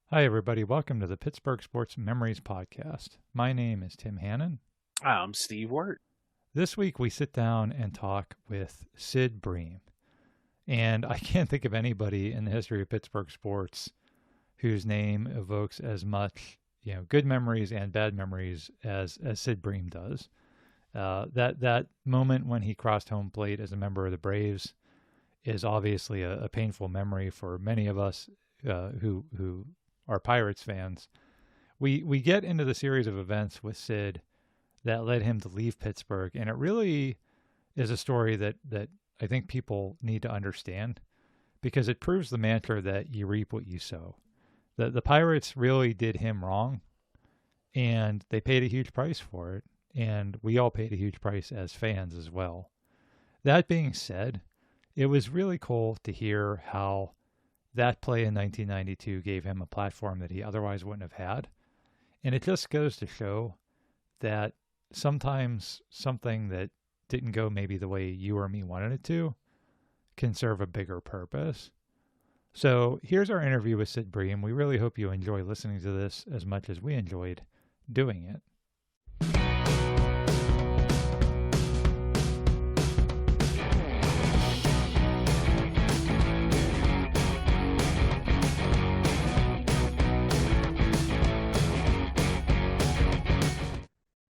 Hi, everybody. Welcome to the Pittsburgh Sports Memories Podcast. My name is Tim Hannon. I'm Steve Wirt. This week, we sit down and talk with Sid Bream. And I can't think of anybody in the history of Pittsburgh sports whose name evokes as much, good memories and bad memories as Sid Bream does. That moment when he crossed home plate as a member of the Braves is obviously a painful memory for many of us who are Pirates fans. We get into the series of events with Sid that led him to leave Pittsburgh, and it really is a story that I think people need to understand because it proves the mantra that you reap what you sow. The Pirates really did him wrong, and they paid a huge price for it, and we all paid a huge price as fans as well. That being said, it was really cool to hear how that play in 1992 gave him a platform that he otherwise wouldn't have had. And it just goes to show that sometimes something that didn't go maybe the way you or me wanted it to can serve a bigger purpose. So here's our interview with Sid Bream. We really hope you enjoy listening to this as much as we enjoyed doing it.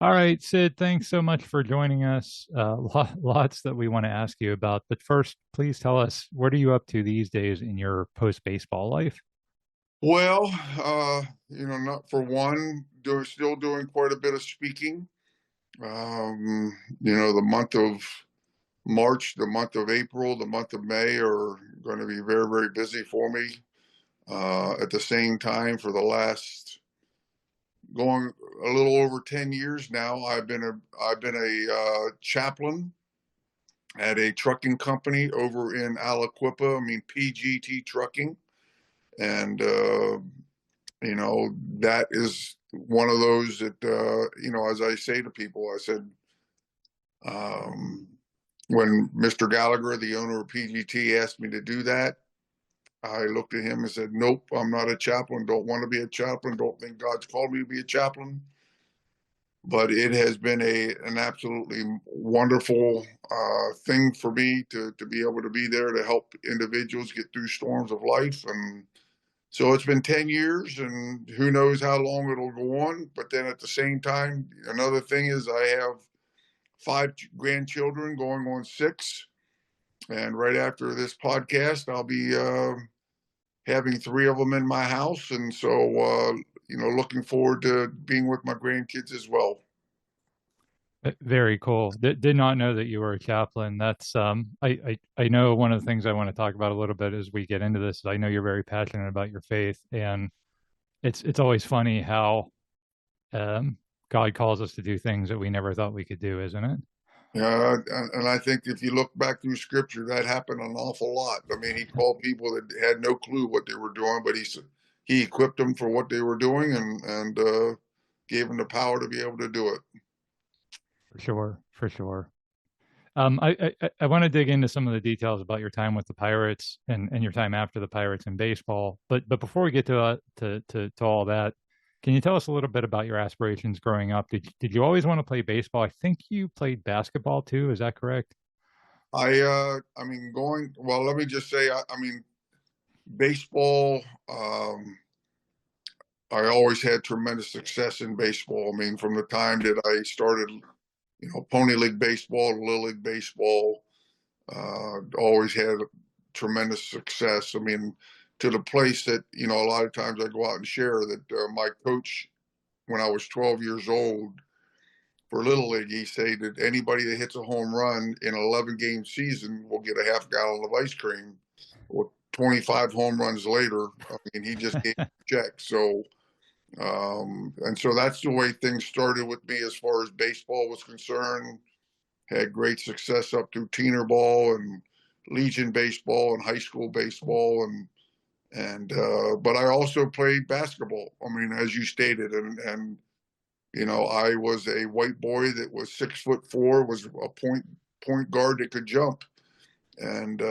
All right, Sid, thanks so much for joining us. Lots that we want to ask you about. But first, please tell us, what are you up to these days in your post-baseball life? Well, not for one, still doing quite a bit of speaking. The month of March, the month of April, the month of May are going to be very, very busy for me. At the same time, for the last going a little over 10 years now, I've been a chaplain at a trucking company over in Aliquippa. PGT Trucking, and that is one of those that, as I say to people, I said, when Mr. Gallagher, the owner of PGT, asked me to do that, I looked at him and said, nope, I'm not a chaplain. Don't want to be a chaplain. Don't think God's called me to be a chaplain. But it has been an absolutely wonderful thing for me to be able to be there to help individuals get through storms of life. And so it's been 10 years, and who knows how long it'll go on. But then at the same time, another thing is I have 5 grandchildren going on 6. And right after this podcast, I'll be having 3 of them in my house. And so, looking forward to being with my grandkids as well. Very cool. Did not know that you were a chaplain. That's I know one of the things I want to talk about a little bit as we get into this is I know you're very passionate about your faith, and it's always funny how God calls us to do things that we never thought we could do, isn't it? And I think if you look back through scripture, that happened an awful lot. He called people that had no clue what they were doing, but he equipped them for what they were doing, and gave them the power to be able to do it. For sure, for sure. I want to dig into some of the details about your time with the Pirates and your time after the Pirates in baseball. But before we get to all that, can you tell us a little bit about your aspirations growing up? Did you always want to play baseball? I think you played basketball too. Is that correct? Let me just say, baseball, I always had tremendous success in baseball. From the time that I started, Pony League baseball, Little League baseball, always had tremendous success. To the place that, a lot of times I go out and share that my coach, when I was 12 years old for Little League, he said that anybody that hits a home run in an 11-game season will get a half gallon of ice cream. Well, 25 home runs later, he just gave a check. So, and so that's the way things started with me as far as baseball was concerned. Had great success up through Teener ball and Legion baseball and high school baseball, but I also played basketball. As you stated, and I was a white boy that was 6'4", was a point guard that could jump, and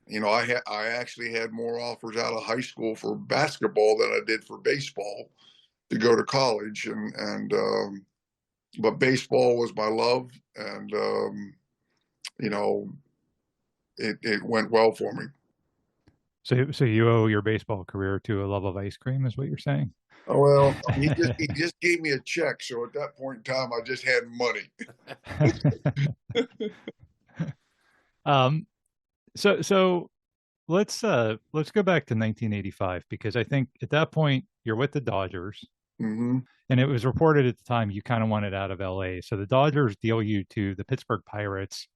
I actually had more offers out of high school for basketball than I did for baseball to go to college, and but baseball was my love, and you know, it went well for me. So you owe your baseball career to a love of ice cream, is what you're saying? Oh, well, he just gave me a check, so at that point in time, I just had money. um, so let's go back to 1985 because I think at that point you're with the Dodgers, Hmm. and it was reported at the time you kind of wanted out of LA. So the Dodgers deal you to the Pittsburgh Pirates,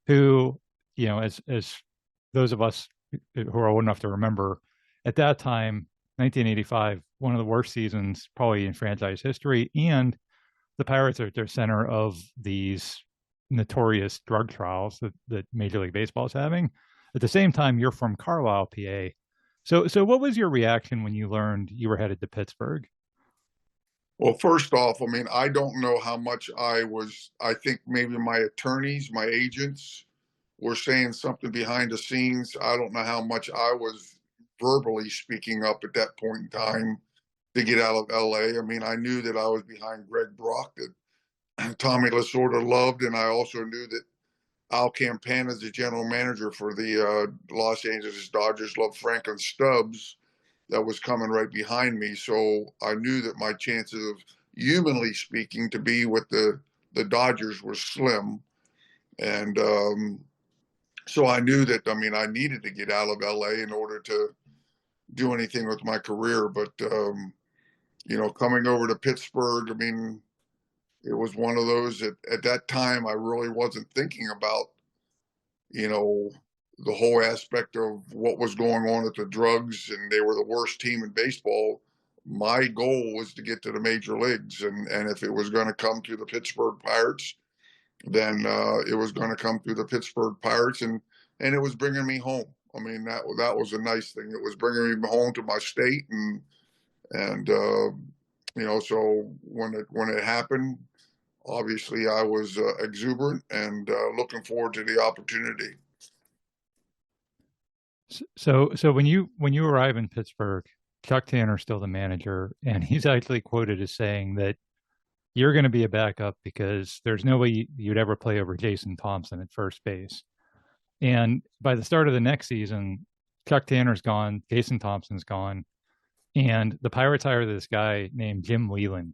who, as those of us who are old enough to remember, at that time, 1985, one of the worst seasons probably in franchise history, and the Pirates are at their center of these notorious drug trials that Major League Baseball is having. At the same time, you're from Carlisle, PA. So what was your reaction when you learned you were headed to Pittsburgh? Well, first off, I mean, I don't know how much I think maybe my attorneys, my agents were saying something behind the scenes. I don't know how much I was verbally speaking up at that point in time to get out of LA. I mean, I knew that I was behind Greg Brock, that Tommy Lasorda loved, and I also knew that Al Campana, the general manager for the Los Angeles Dodgers, loved Franklin Stubbs, that was coming right behind me. So I knew that my chances of, humanly speaking, to be with the Dodgers were slim. And so I knew that, I mean, I needed to get out of LA in order to do anything with my career. But, coming over to Pittsburgh, I mean, it was one of those that at that time I really wasn't thinking about, you know, the whole aspect of what was going on with the drugs, and they were the worst team in baseball. My goal was to get to the major leagues, and if it was going to come to the Pittsburgh Pirates, then it was going to come through the Pittsburgh Pirates, and it was bringing me home. I mean, that was a nice thing. It was bringing me home to my state, and so when it happened, obviously I was exuberant and looking forward to the opportunity. So when you arrive in Pittsburgh, Chuck Tanner's still the manager, and he's actually quoted as saying that you're going to be a backup because there's no way you'd ever play over Jason Thompson at first base. And by the start of the next season, Chuck Tanner's gone, Jason Thompson's gone, and the Pirates hire this guy named Jim Leland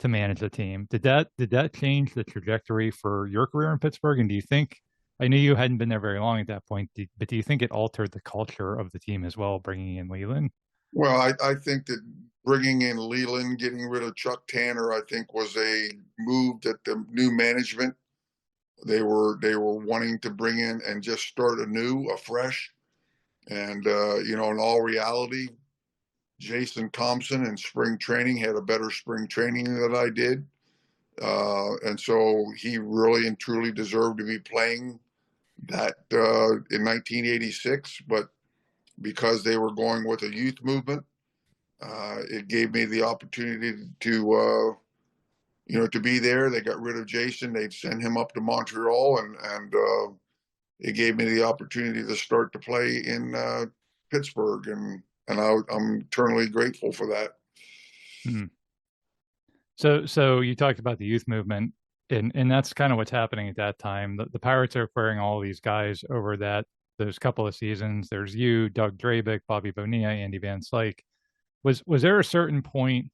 to manage the team. Did that change the trajectory for your career in Pittsburgh? And do you think, I knew you hadn't been there very long at that point, but do you think it altered the culture of the team as well, bringing in Leland? Well, I think that bringing in Leland, getting rid of Chuck Tanner, I think was a move that the new management, they were wanting to bring in and just start anew, afresh. And in all reality, Jason Thompson in spring training had a better spring training than I did, and so he really and truly deserved to be playing that in 1986. But because they were going with a youth movement, it gave me the opportunity to be there. They got rid of Jason. They'd send him up to Montreal, and it gave me the opportunity to start to play in Pittsburgh, and I'm eternally grateful for that. Hmm. So you talked about the youth movement, and that's kind of what's happening at that time. The Pirates are acquiring all these guys over those couple of seasons. There's you, Doug Drabick, Bobby Bonilla, Andy Van Slyke. Was there a certain point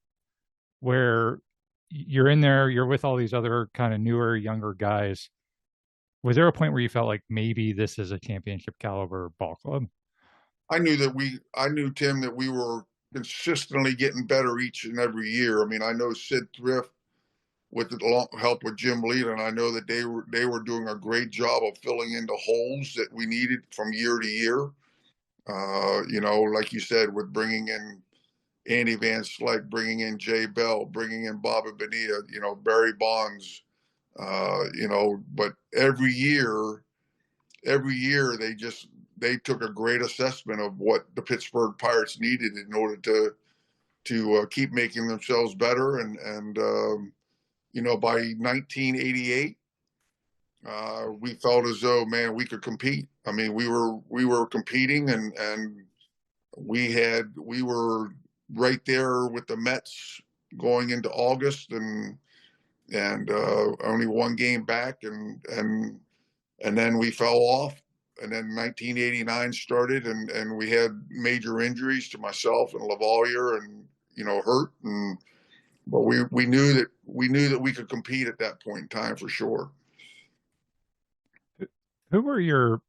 where you're in there, you're with all these other kind of newer, younger guys? Was there a point where you felt like maybe this is a championship caliber ball club? I knew, Tim, that we were consistently getting better each and every year. I mean, I know Sid Thrift, with the help with Jim Leland, I know that they were doing a great job of filling in the holes that we needed from year to year. Like you said, with bringing in Andy Van Slyke, bringing in Jay Bell, bringing in Bobby Bonilla, Barry Bonds, but every year they took a great assessment of what the Pittsburgh Pirates needed in order to keep making themselves better. And by 1988, we felt as though, man, we could compete. I mean, we were competing, and we were right there with the Mets going into August, and only one game back, and then we fell off. And then 1989 started, and we had major injuries to myself and Lavalier, and hurt. But we knew that we could compete at that point in time for sure. Who were your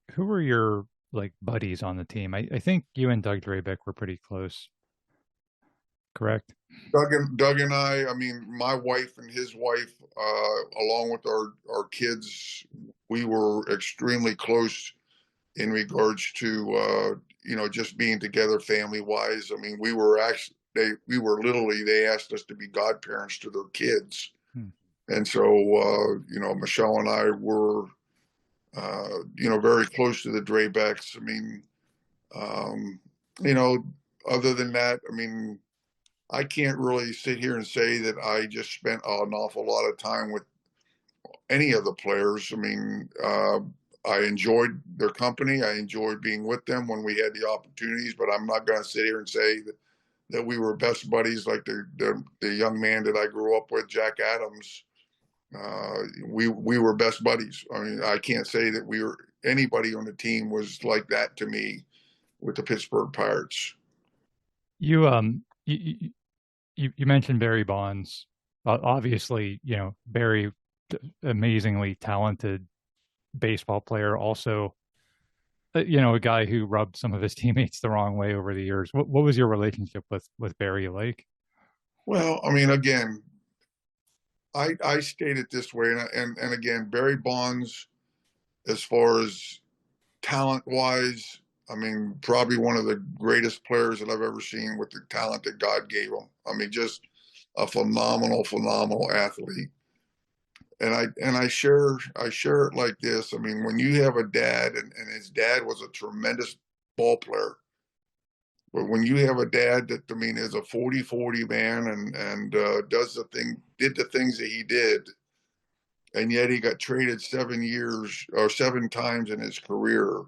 like buddies on the team? I think you and Doug Drabeck were pretty close, correct? Doug and I mean, my wife and his wife, along with our kids, we were extremely close in regards to just being together family wise. I mean, we were literally, they asked us to be godparents to their kids. Hmm. And so Michelle and I were very close to the Draybecks. I mean, um, other than that, I mean, I can't really sit here and say that I just spent an awful lot of time with any of the players. I mean, I enjoyed their company. I enjoyed being with them when we had the opportunities, but I'm not going to sit here and say that we were best buddies like the young man that I grew up with, Jack Adams. We were best buddies. I mean, I can't say that anybody on the team was like that to me with the Pittsburgh Pirates. You you mentioned Barry Bonds. Obviously, Barry, amazingly talented baseball player. Also, a guy who rubbed some of his teammates the wrong way over the years. What was your relationship with Barry like? Well, I mean, again, I state it this way, and again, Barry Bonds, as far as talent wise, I mean, probably one of the greatest players that I've ever seen with the talent that God gave him. I mean, just a phenomenal athlete. And I share it like this. I mean, when you have a dad, and his dad was a tremendous ball player, but when you have a dad that, I mean, is a 40-40 man, and did the things that he did, and yet he got traded 7 years or 7 times in his career.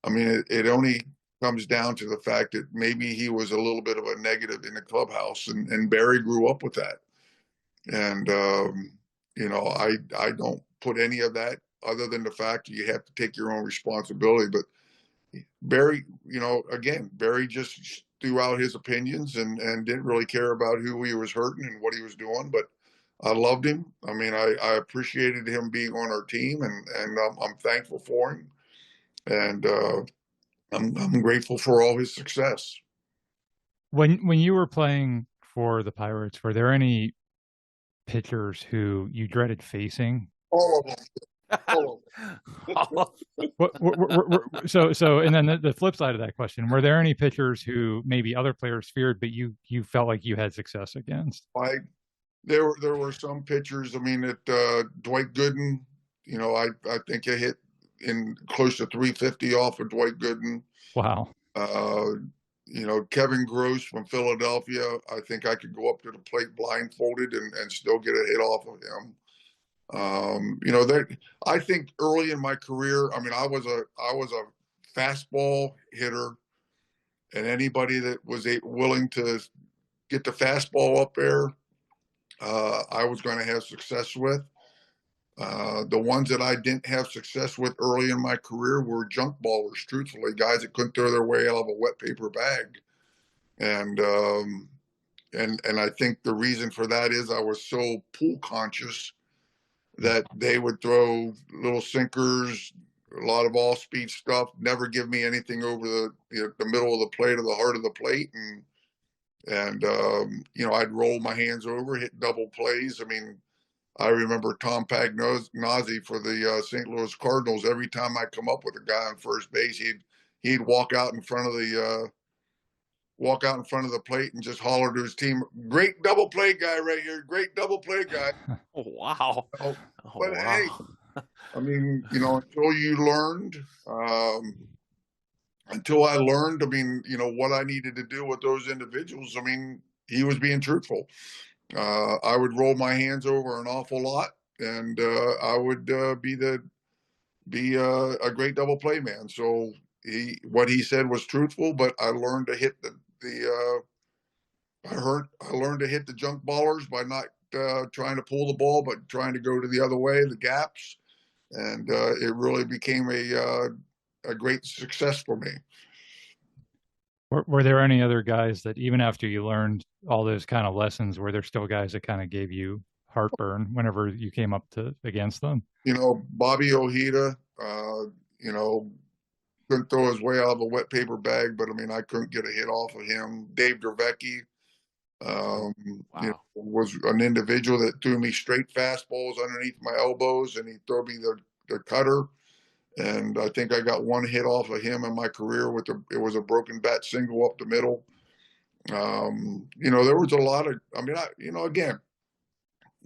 I mean, it only comes down to the fact that maybe he was a little bit of a negative in the clubhouse, and Barry grew up with that. And I don't put any of that, other than the fact that you have to take your own responsibility. But Barry, again, Barry just threw out his opinions, and didn't really care about who he was hurting and what he was doing. But I loved him. I mean, I appreciated him being on our team, and I'm thankful for him. And I'm grateful for all his success. When you were playing for the Pirates, were there any pitchers who you dreaded facing? All of them. All of So, and then the flip side of that question: were there any pitchers who maybe other players feared, but you felt like you had success against? There were some pitchers. I mean, Dwight Gooden. I think I hit in close to 350 off of Dwight Gooden. Wow. Kevin Gross from Philadelphia. I think I could go up to the plate blindfolded and still get a hit off of him. I think early in my career, I mean, I was a fastball hitter, and anybody that was willing to get the fastball up there, I was going to have success with. The ones that I didn't have success with early in my career were junk ballers, truthfully, guys that couldn't throw their way out of a wet paper bag. And I think the reason for that is I was so pool conscious that they would throw little sinkers, a lot of all speed stuff, never give me anything over the middle of the plate or the heart of the plate. And I'd roll my hands over, hit double plays. I mean, I remember Tom Pagnozzi for the St. Louis Cardinals. Every time I come up with a guy on first base, he'd walk out in front of the plate and just holler to his team, "Great double play guy right here! Great double play guy!" Oh, wow! But wow. Hey, I mean, until I learned, I mean, what I needed to do with those individuals. I mean, he was being truthful. I would roll my hands over an awful lot, and I would be a great double play man. So what he said was truthful, but I learned to hit the I learned to hit the junk ballers by not trying to pull the ball, but trying to go to the other way, the gaps, and it really became a great success for me. Were there any other guys that even after you learned all those kind of lessons, were there still guys that kind of gave you heartburn whenever you came up to against them? Bobby Ojeda, couldn't throw his way out of a wet paper bag, but I mean, I couldn't get a hit off of him. Dave Dravecki, Wow. was an individual that threw me straight fastballs underneath my elbows, and he'd throw me the cutter. And I think I got one hit off of him in my career it was a broken bat single up the middle. There was a lot of, I mean, again,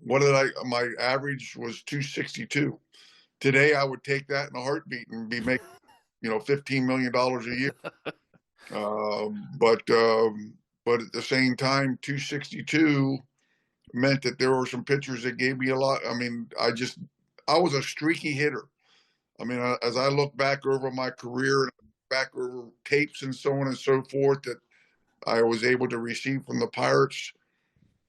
my average was 262. Today, I would take that in a heartbeat and be making, $15 million a year. But at the same time, 262 meant that there were some pitchers that gave me a lot. I mean, I was a streaky hitter. I mean, as I look back over my career and back over tapes and so on and so forth that I was able to receive from the Pirates,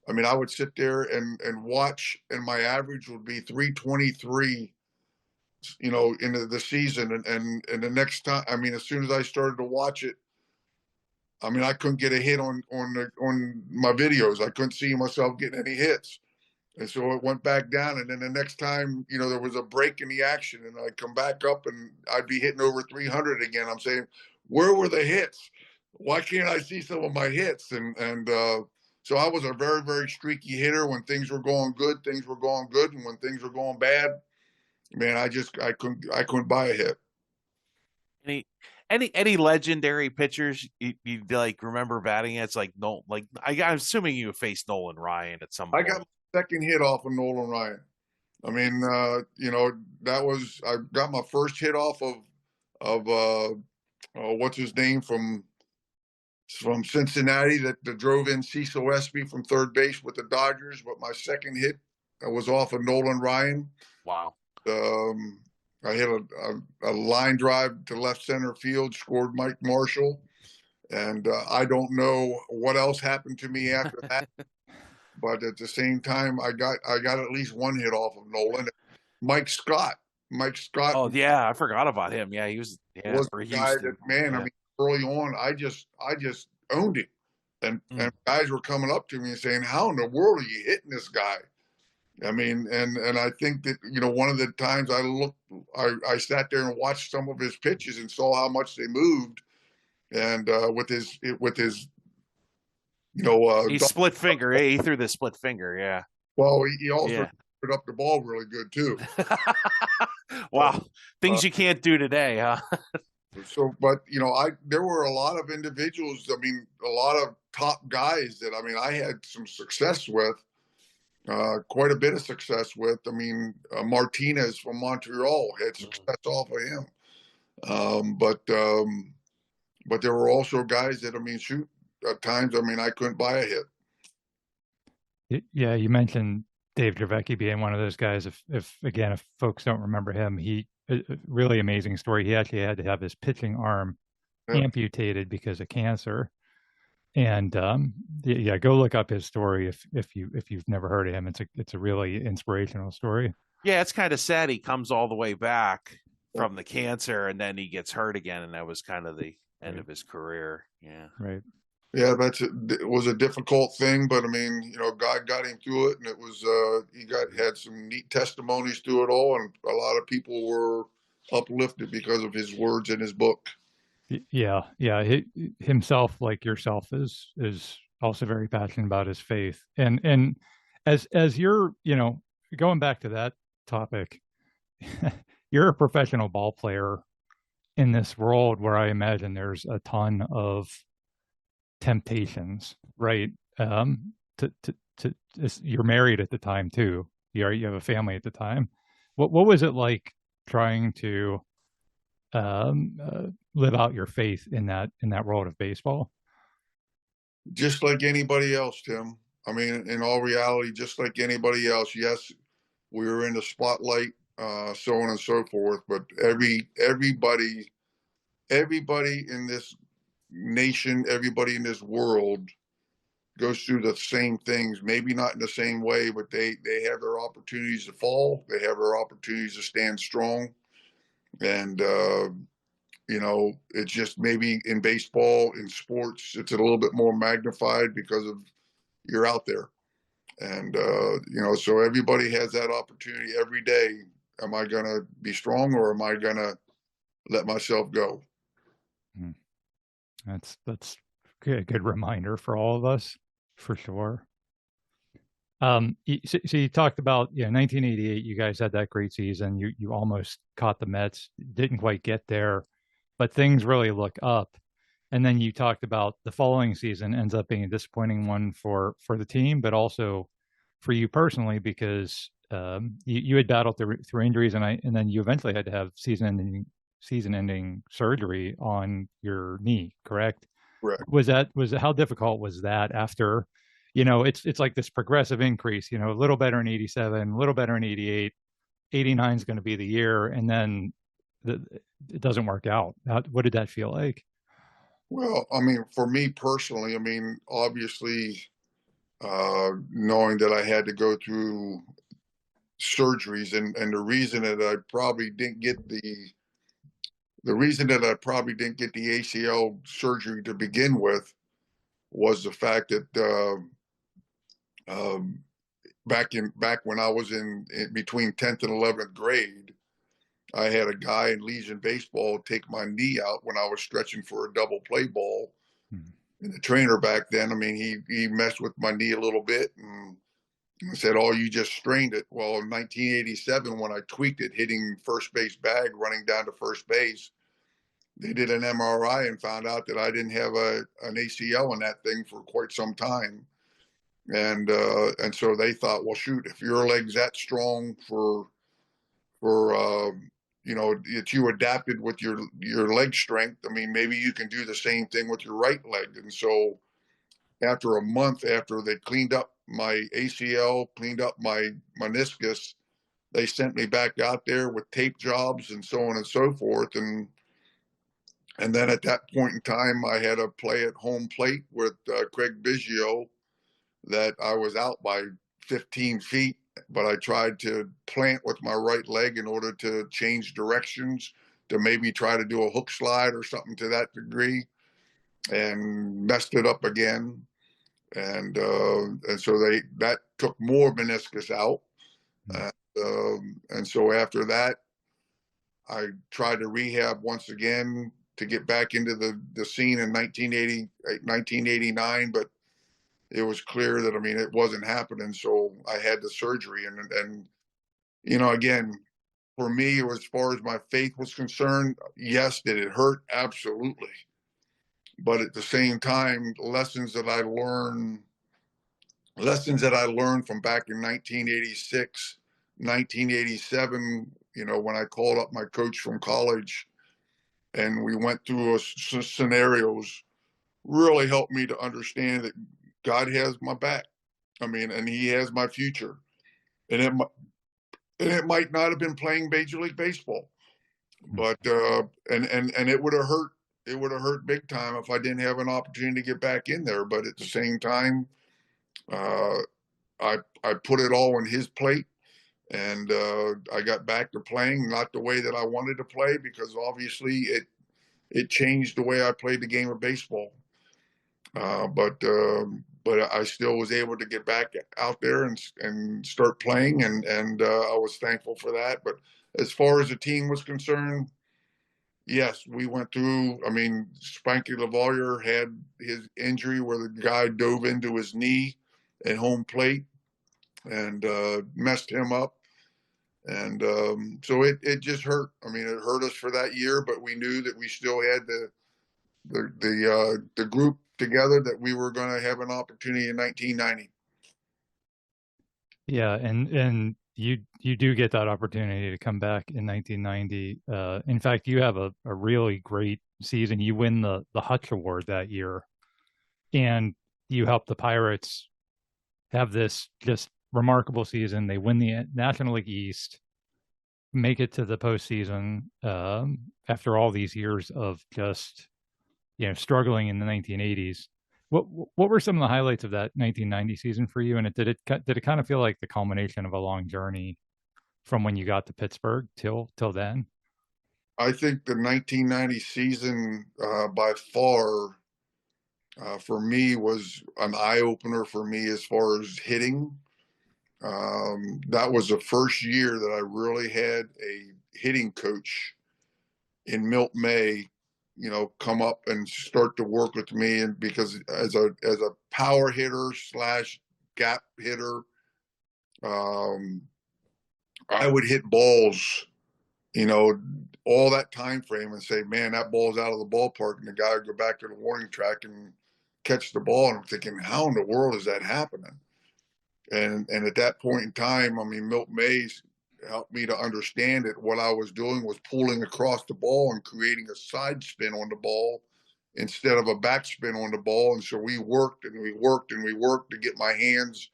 I mean, I would sit there and watch, and my average would be 323, into the season. And the next time, I mean, as soon as I started to watch it, I mean, I couldn't get a hit on my videos. I couldn't see myself getting any hits. And so it went back down. And then the next time, there was a break in the action, and I'd come back up and I'd be hitting over 300 again. I'm saying, where were the hits? Why can't I see some of my hits? And so I was a very, very streaky hitter. When things were going good, things were going good. And when things were going bad, man, I couldn't buy a hit. Any legendary pitchers you like remember batting against? Like I'm assuming you faced Nolan Ryan at some point. I got my second hit off of Nolan Ryan. I mean, I got my first hit off of what's his name from Cincinnati that drove in Cecil Espy from third base with the Dodgers. But my second hit was off of Nolan Ryan. Wow. I hit a line drive to left center field, scored Mike Marshall. And I don't know what else happened to me after that. But at the same time, I got at least one hit off of Nolan. Mike Scott. Oh yeah, I forgot about him. Yeah, he was for the guy that, man. Yeah. I mean, early on, I just owned him, and guys were coming up to me and saying, "How in the world are you hitting this guy?" I mean, and I think that one of the times I sat there and watched some of his pitches and saw how much they moved, and with his he split finger. Yeah, he threw the split finger. Yeah. Well, he also put up the ball really good too. Wow, things you can't do today, huh? So, but there were a lot of individuals. I mean, a lot of top guys that I had some success with, quite a bit of success with. I mean, Martinez from Montreal had success off of him. But there were also guys that shoot. At times, I couldn't buy a hit. Yeah, you mentioned Dave Dravecki being one of those guys. If folks don't remember him, a really amazing story. He actually had to have his pitching arm amputated because of cancer. And go look up his story if you've never heard of him. It's a really inspirational story. Yeah, it's kind of sad. He comes all the way back from the cancer, and then he gets hurt again, and that was kind of the end of his career. Yeah, right. Yeah, it was a difficult thing, but God got him through it, and it was he had some neat testimonies through it all, and a lot of people were uplifted because of his words in his book. Yeah. He himself, like yourself, is also very passionate about his faith, and as you're going back to that topic, you're a professional ball player in this world where I imagine there's a ton of temptations, right? You're married at the time too. You have a family at the time. What was it like trying to live out your faith in that world of baseball? Just like anybody else, Tim. I mean, in all reality, just like anybody else. Yes, we were in the spotlight, so on and so forth. But everybody in this nation, everybody in this world goes through the same things, maybe not in the same way, but they have their opportunities to fall. They have their opportunities to stand strong. And, it's just maybe in baseball, in sports, it's a little bit more magnified because of you're out there. And, so everybody has that opportunity every day. Am I going to be strong or am I going to let myself go? That's a good reminder for all of us, for sure. So you talked about 1988. You guys had that great season. You almost caught the Mets, didn't quite get there, but things really look up. And then you talked about the following season ends up being a disappointing one for the team, but also for you personally because you had battled through injuries, and then you eventually had to have season-ending surgery on your knee. Correct? Correct. How difficult was that after? It's like this progressive increase. A little better in '87, a little better in '88. '89 is going to be the year, and then it doesn't work out. What did that feel like? Well, I mean, for me personally, I mean, obviously, knowing that I had to go through surgeries, and the reason that I probably didn't get the ACL surgery to begin with was the fact that back when I was in between 10th and 11th grade, I had a guy in Legion baseball take my knee out when I was stretching for a double play ball. And the trainer back then, I mean, he messed with my knee a little bit and said, "Oh, you just strained it." Well, in 1987, when I tweaked it, hitting first base bag, running down to first base, they did an MRI and found out that I didn't have an ACL in that thing for quite some time. And so they thought, well, shoot, if your leg's that strong for that you adapted with your leg strength, I mean, maybe you can do the same thing with your right leg. And so after a month after they cleaned up my ACL, cleaned up my meniscus, they sent me back out there with tape jobs and so on and so forth. And then at that point in time, I had a play at home plate with Craig Biggio that I was out by 15 feet, but I tried to plant with my right leg in order to change directions, to maybe try to do a hook slide or something to that degree, and messed it up again. And so that took more meniscus out. And so after that, I tried to rehab once again to get back into the scene in 1989, but it was clear that, I mean, it wasn't happening. So I had the surgery. And again, for me, as far as my faith was concerned, yes, did it hurt? Absolutely. But at the same time, lessons that I learned from back in 1986, 1987, when I called up my coach from college and we went through scenarios, really helped me to understand that God has my back. I mean, and He has my future. And it might not have been playing Major League Baseball, but and it would have hurt. It would have hurt big time if I didn't have an opportunity to get back in there. But at the same time, I put it all on His plate, and I got back to playing, not the way that I wanted to play, because obviously it changed the way I played the game of baseball. But I still was able to get back out there and start playing, and I was thankful for that. But as far as the team was concerned, yes, we went through. I mean, Spanky LaValliere had his injury where the guy dove into his knee at home plate and messed him up. And so it just hurt. I mean, it hurt us for that year, but we knew that we still had the group together, that we were going to have an opportunity in 1990. Yeah, and you do get that opportunity to come back in 1990. In fact, you have a really great season. You win the Hutch Award that year, and you help the Pirates have this just remarkable season. They win the National League East, make it to the postseason after all these years of just struggling in the 1980s. What were some of the highlights of that 1990 season for you? And did it kind of feel like the culmination of a long journey from when you got to Pittsburgh till then? I think the 1990 season, by far, for me, was an eye opener for me as far as hitting. That was the first year that I really had a hitting coach in Milt May, come up and start to work with me. And because as a power hitter / gap hitter, I would hit balls, all that time frame and say, man, that ball's out of the ballpark. And the guy would go back to the warning track and catch the ball. And I'm thinking, how in the world is that happening? And at that point in time, I mean, Milt Mays helped me to understand it. What I was doing was pulling across the ball and creating a side spin on the ball instead of a backspin on the ball. And so we worked and we worked and we worked to get my hands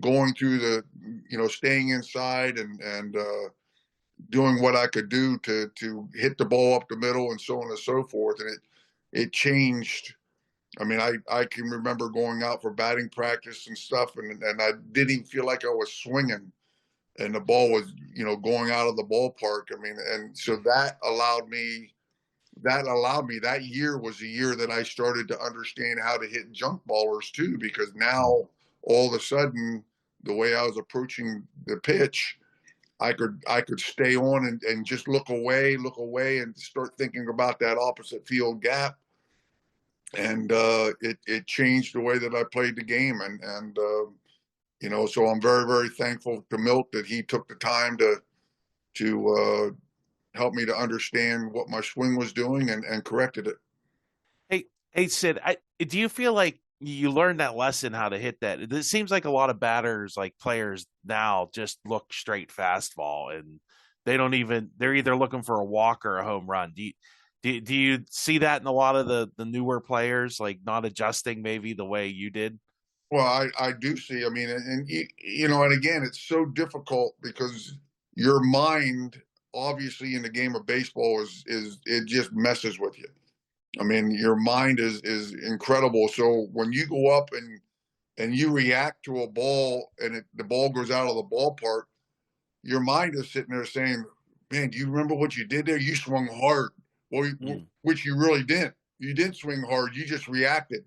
going through the, staying inside and doing what I could do to hit the ball up the middle and so on and so forth. And it changed. I mean, I can remember going out for batting practice and stuff, and I didn't even feel like I was swinging, and the ball was, going out of the ballpark. I mean, and so that year was the year that I started to understand how to hit junk ballers too, because now all of a sudden, the way I was approaching the pitch, I could stay on and just look away and start thinking about that opposite field gap. And it changed the way that I played the game. And so I'm very, very thankful to Milt that he took the time to help me to understand what my swing was doing and corrected it. Hey, Sid, do you feel like you learned that lesson, how to hit that? It seems like a lot of batters, like players now, just look straight fastball, and they're either looking for a walk or a home run. Do you see that in a lot of the newer players, like not adjusting maybe the way you did? Well, I do see. I mean, and and again, it's so difficult because your mind, obviously, in the game of baseball is it just messes with you. I mean, your mind is incredible. So when you go up and you react to a ball and the ball goes out of the ballpark, your mind is sitting there saying, "Man, do you remember what you did there? You swung hard." Well, which you really didn't. You didn't swing hard. You just reacted.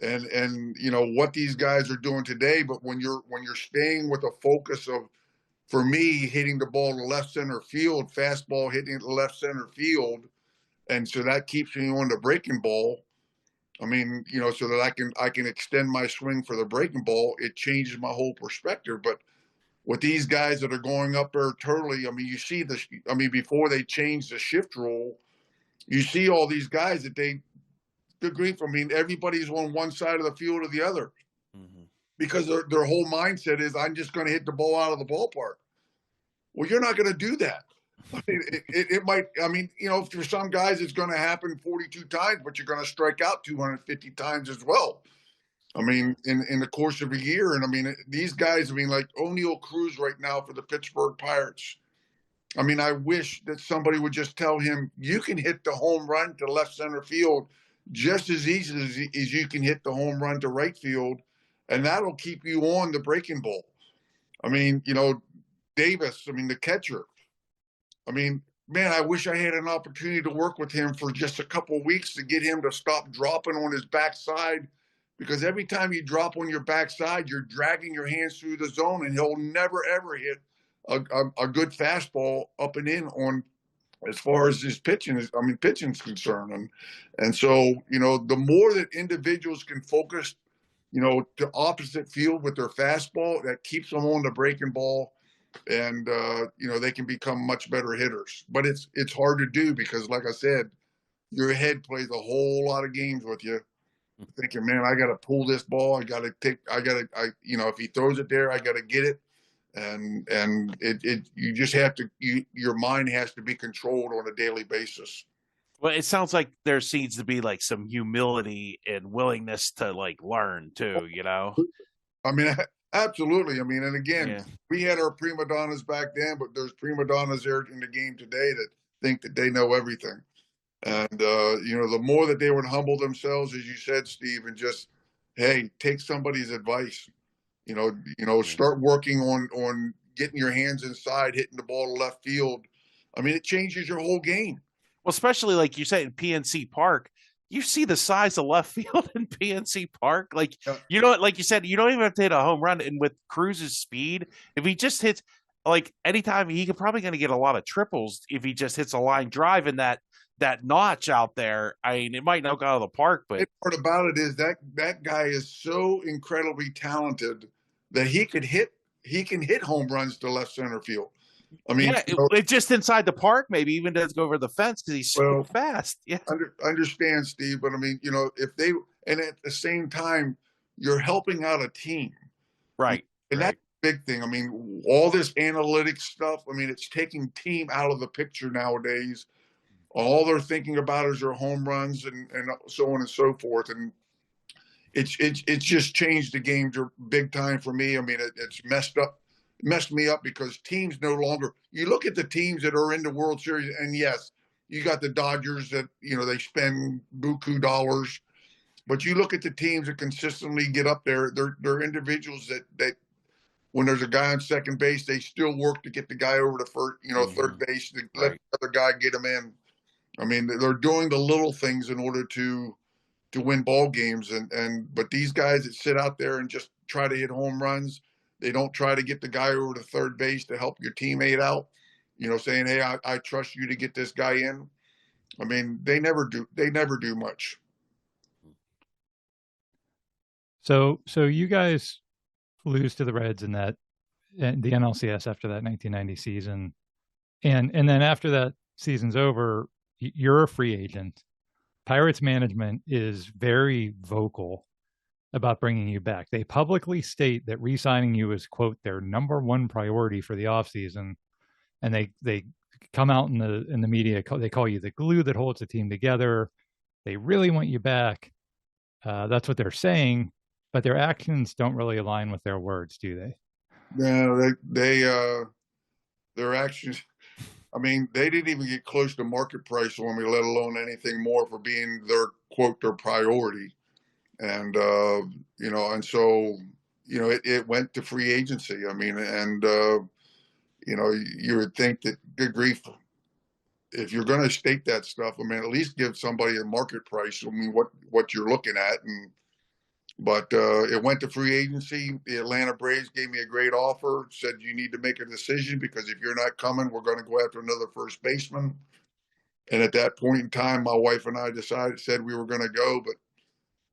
And what these guys are doing today. But when you're staying with a focus of, for me, hitting the ball to left center field, fastball hitting the left center field, and so that keeps me on the breaking ball. I mean, so that I can extend my swing for the breaking ball. It changes my whole perspective. But with these guys that are going up there totally, I mean, you see this. I mean, before they change the shift rule, you see all these guys that good grief. I mean, everybody's on one side of the field or the other, because their whole mindset is, I'm just going to hit the ball out of the ballpark. Well, you're not going to do that. I mean, it might. I mean, for some guys, it's going to happen 42 times, but you're going to strike out 250 times as well. I mean, in the course of a year. And I mean, these guys, I mean, like O'Neill Cruz right now for the Pittsburgh Pirates. I mean, I wish that somebody would just tell him, you can hit the home run to left center field just as easily as you can hit the home run to right field, and that'll keep you on the breaking ball. I mean, Davis, I mean, the catcher. I mean, man, I wish I had an opportunity to work with him for just a couple of weeks to get him to stop dropping on his backside, because every time you drop on your backside, you're dragging your hands through the zone, and he'll never, ever hit a good fastball up and in on, as far as his pitching is, pitching's concerned. And so, the more that individuals can focus, to opposite field with their fastball, that keeps them on the breaking ball, and, they can become much better hitters. But it's hard to do because, like I said, your head plays a whole lot of games with you, thinking, man, I got to pull this ball. If he throws it there, I got to get it. And you just have to, your mind has to be controlled on a daily basis. Well, it sounds like there seems to be like some humility and willingness to like learn too, I mean, Absolutely. I mean, and again, Yeah. we had our prima donnas back then, but there's prima donnas there in the game today that think that they know everything. And the more that they would humble themselves, as you said, Steve, and just, hey, take somebody's advice. Start working on getting your hands inside, hitting the ball to left field. I mean, it changes your whole game. Well, especially like you said in PNC Park, you see the size of left field in PNC Park. Like, Yeah. like you said, you don't even have to hit a home run. And with Cruz's speed, if he just hits, like anytime, he could probably going to get a lot of triples if he just hits a line drive in that notch out there. I mean, it might not go out of the park, but The part about it is that guy is so incredibly talented that he can hit home runs to left center field. I mean, yeah, it just inside the park, maybe even doesn't go over the fence because he's so well, fast. Yeah, understand, Steve, but I mean, if they, and at the same time, you're helping out a team, right. and Right. that's the big thing. I mean, all this analytics stuff. I mean, it's taking team out of the picture nowadays. All they're thinking about is their home runs and so on and so forth, and it's just changed the game big time for me. I mean, it's messed me up because teams no longer. You look at the teams that are in the World Series, and yes, you got the Dodgers that they spend buku dollars, but you look at the teams that consistently get up there. They're individuals that when there's a guy on second base, they still work to get the guy over to first, third base to let Right. the other guy get him in. I mean, they're doing the little things in order to win ball games, but these guys that sit out there and just try to hit home runs, they don't try to get the guy over to third base to help your teammate out. Saying, "Hey, I trust you to get this guy in." I mean, they never do. They never do much. So you guys lose to the Reds in the NLCS after that 1990 season, and then after that season's over, you're a free agent. Pirates management is very vocal about bringing you back. They publicly state that re-signing you is, quote, their number one priority for the offseason. And they come out in the media, they call you the glue that holds the team together. They really want you back. That's what they're saying, but their actions don't really align with their words, do they? No, their actions. I mean, they didn't even get close to market price on me, let alone anything more for being their priority. And and so it went to free agency. I mean, and you would think that, good grief, if you're going to state that stuff, I mean, at least give somebody a market price. I mean, what you're looking at, but it went to free agency. The Atlanta Braves gave me a great offer. Said you need to make a decision because if you're not coming, we're going to go after another first baseman. And at that point in time, my wife and I said we were going to go, but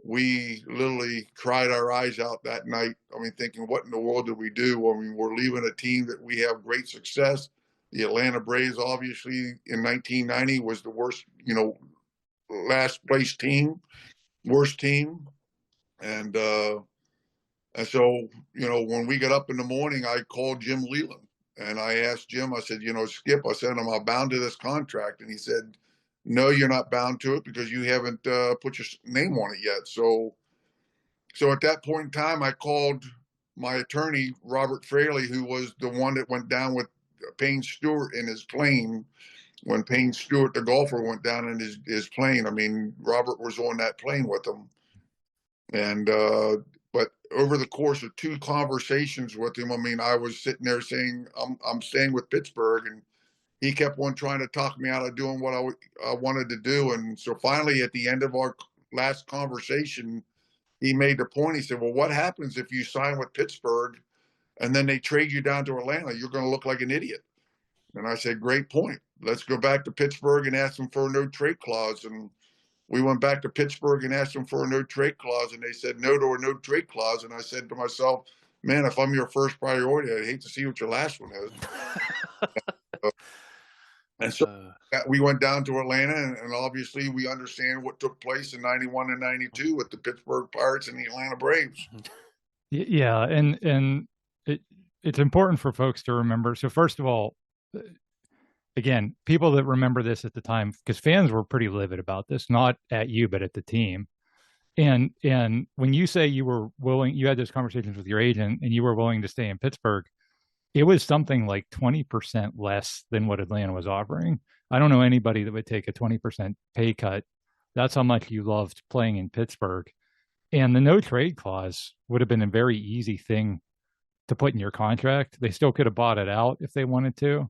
we literally cried our eyes out that night. I mean, thinking, what in the world did we do? I mean, we're leaving a team that we have great success. The Atlanta Braves, obviously, in 1990 was the worst, last place team, worst team. And so, when we got up in the morning, I called Jim Leland and I asked Jim, I said, Skip, I said, am I bound to this contract? And he said, no, you're not bound to it because you haven't put your name on it yet. So at that point in time, I called my attorney, Robert Fraley, who was the one that went down with Payne Stewart in his plane. When Payne Stewart, the golfer, went down in his plane, I mean, Robert was on that plane with him. And but over the course of two conversations with him, I mean, I was sitting there saying, I'm staying with Pittsburgh, and he kept on trying to talk me out of doing what I wanted to do. And so finally, at the end of our last conversation, he made the point. He said, well, what happens if you sign with Pittsburgh and then they trade you down to Atlanta? You're going to look like an idiot. And I said, great point. Let's go back to Pittsburgh and ask them for a no trade clause. And we went back to Pittsburgh and asked them for a no trade clause. And they said no to a no trade clause. And I said to myself, man, if I'm your first priority, I'd hate to see what your last one is. And so we went down to Atlanta, and obviously we understand what took place in 91 and 92 with the Pittsburgh Pirates and the Atlanta Braves. Yeah, and it's important for folks to remember. So first of all, again, people that remember this at the time, because fans were pretty livid about this, not at you, but at the team. And when you say you were willing, you had those conversations with your agent and you were willing to stay in Pittsburgh, it was something like 20% less than what Atlanta was offering. I don't know anybody that would take a 20% pay cut. That's how much you loved playing in Pittsburgh. And the no trade clause would have been a very easy thing to put in your contract. They still could have bought it out if they wanted to.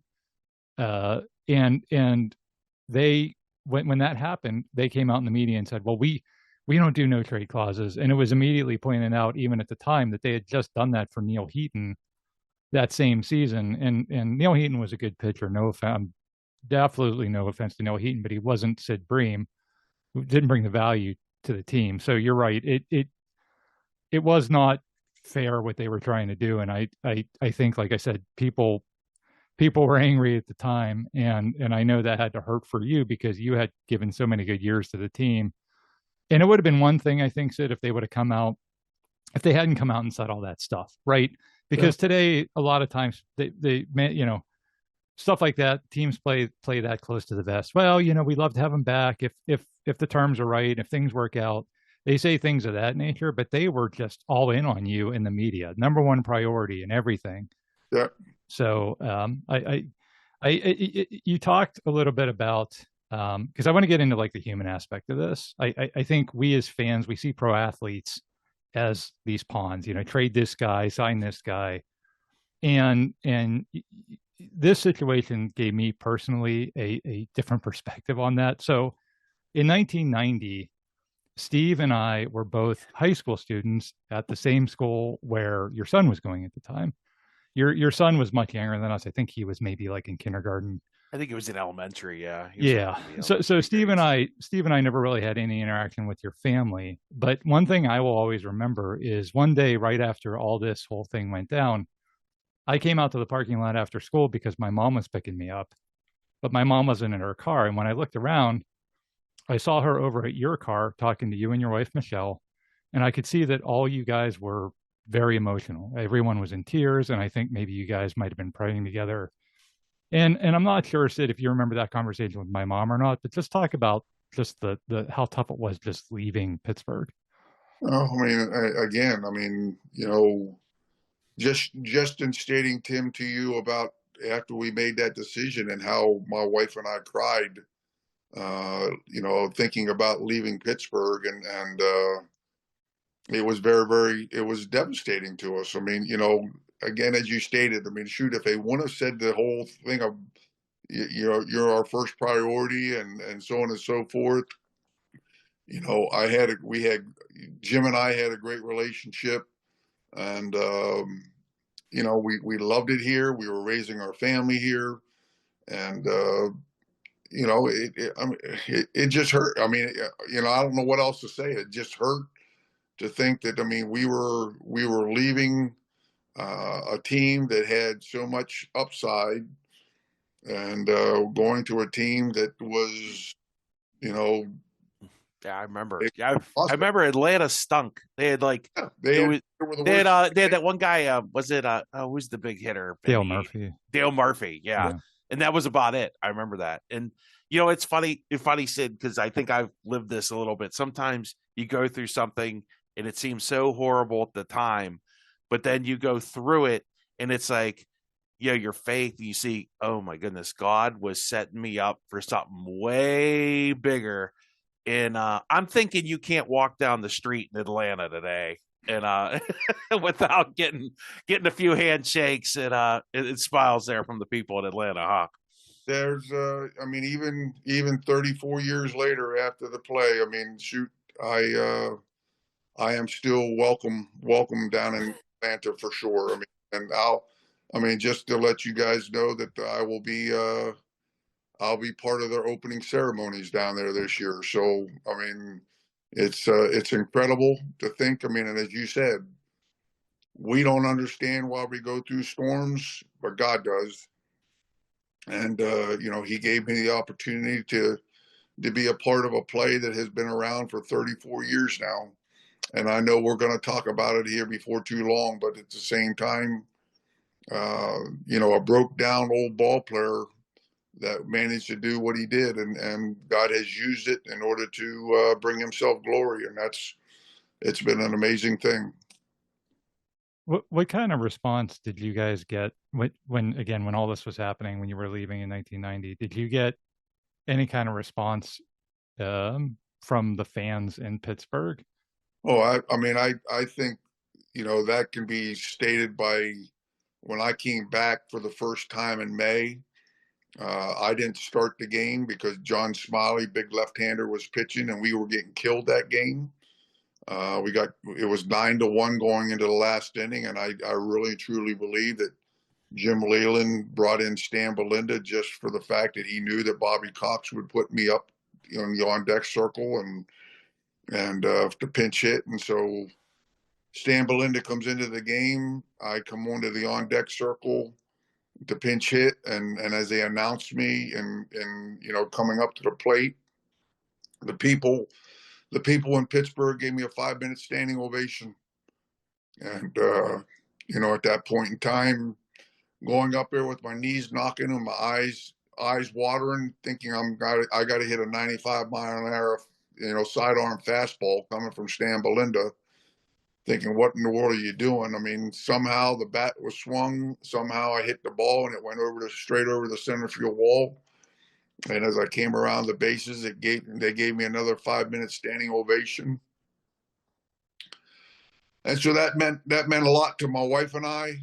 And they when that happened, they came out in the media and said, "Well, we don't do no trade clauses." And it was immediately pointed out, even at the time, that they had just done that for Neil Heaton that same season. And Neil Heaton was a good pitcher. No offense, absolutely no offense to Neil Heaton, but he wasn't Sid Bream, who didn't bring the value to the team. So you're right. It was not fair what they were trying to do. And I think, like I said, people were angry at the time, and I know that had to hurt for you because you had given so many good years to the team. And it would have been one thing, I think, Sid, if they would have come out, if they hadn't come out and said all that stuff, right? Because today, a lot of times they stuff like that, teams play that close to the vest. Well, we'd love to have them back if the terms are right, if things work out. They say things of that nature, but they were just all in on you in the media, number one priority and everything. Yeah. So you talked a little bit about, because I want to get into like the human aspect of this. I think we as fans, we see pro athletes as these pawns, trade this guy, sign this guy. And this situation gave me personally a different perspective on that. So in 1990, Steve and I were both high school students at the same school where your son was going at the time. Your son was much younger than us. I think he was maybe like in kindergarten. I think it was in elementary. Yeah. Yeah. So Steve and I never really had any interaction with your family. But one thing I will always remember is one day right after all this whole thing went down, I came out to the parking lot after school because my mom was picking me up, but my mom wasn't in her car. And when I looked around, I saw her over at your car talking to you and your wife, Michelle. And I could see that all you guys were very emotional. Everyone was in tears. And I think maybe you guys might have been praying together. And I'm not sure, Sid, if you remember that conversation with my mom or not, but just talk about just the how tough it was just leaving Pittsburgh. Oh, I mean, just in stating, Tim, to you about after we made that decision and how my wife and I cried, thinking about leaving Pittsburgh, and it was it was devastating to us. I mean, again, as you stated, I mean, shoot, if they wouldn't have said the whole thing of, you're our first priority and so on and so forth, Jim and I had a great relationship, and we loved it here. We were raising our family here, and it just hurt. I mean, I don't know what else to say. It just hurt to think that, I mean, we were leaving a team that had so much upside, and going to a team that was, Yeah, I remember. Yeah, I remember Atlanta stunk. They had like they had that one guy. Was it who's the big hitter? Dale Murphy. Dale Murphy. Yeah. And that was about it. I remember that. And it's funny, Sid, because I think I've lived this a little bit. Sometimes you go through something and it seems so horrible at the time, but then you go through it and it's like, your faith, you see, oh my goodness, God was setting me up for something way bigger. And I'm thinking you can't walk down the street in Atlanta today and without getting a few handshakes and smiles there from the people in Atlanta, huh? There's I mean, even 34 years later after the play, I mean, shoot, I am still welcome down in Atlanta for sure. I mean, just to let you guys know that I'll be part of their opening ceremonies down there this year. So, I mean, it's incredible to think. I mean, and as you said, we don't understand why we go through storms, but God does. And he gave me the opportunity to be a part of a play that has been around for 34 years now. And I know we're going to talk about it here before too long, but at the same time, a broke down old ball player that managed to do what he did, and God has used it in order to bring himself glory. And it's been an amazing thing. What kind of response did you guys get when all this was happening, when you were leaving in 1990? Did you get any kind of response from the fans in Pittsburgh? Oh, I mean, I think, that can be stated by when I came back for the first time in May. I didn't start the game because John Smiley, big left-hander, was pitching, and we were getting killed that game. It was 9-1 going into the last inning, and I really truly believe that Jim Leyland brought in Stan Belinda just for the fact that he knew that Bobby Cox would put me up in the on deck circle and to pinch hit. And so Stan Belinda comes into the game. I come onto the on deck circle to pinch hit, and as they announced me and coming up to the plate, the people in Pittsburgh gave me a 5-minute standing ovation. And at that point in time, going up there with my knees knocking and my eyes watering, thinking I got to hit a 95-mile-an-hour sidearm fastball coming from Stan Belinda, thinking, what in the world are you doing? I mean, somehow the bat was swung, somehow I hit the ball and it went straight over the center field wall. And as I came around the bases, they gave me another 5-minute standing ovation. And so that meant a lot to my wife and I.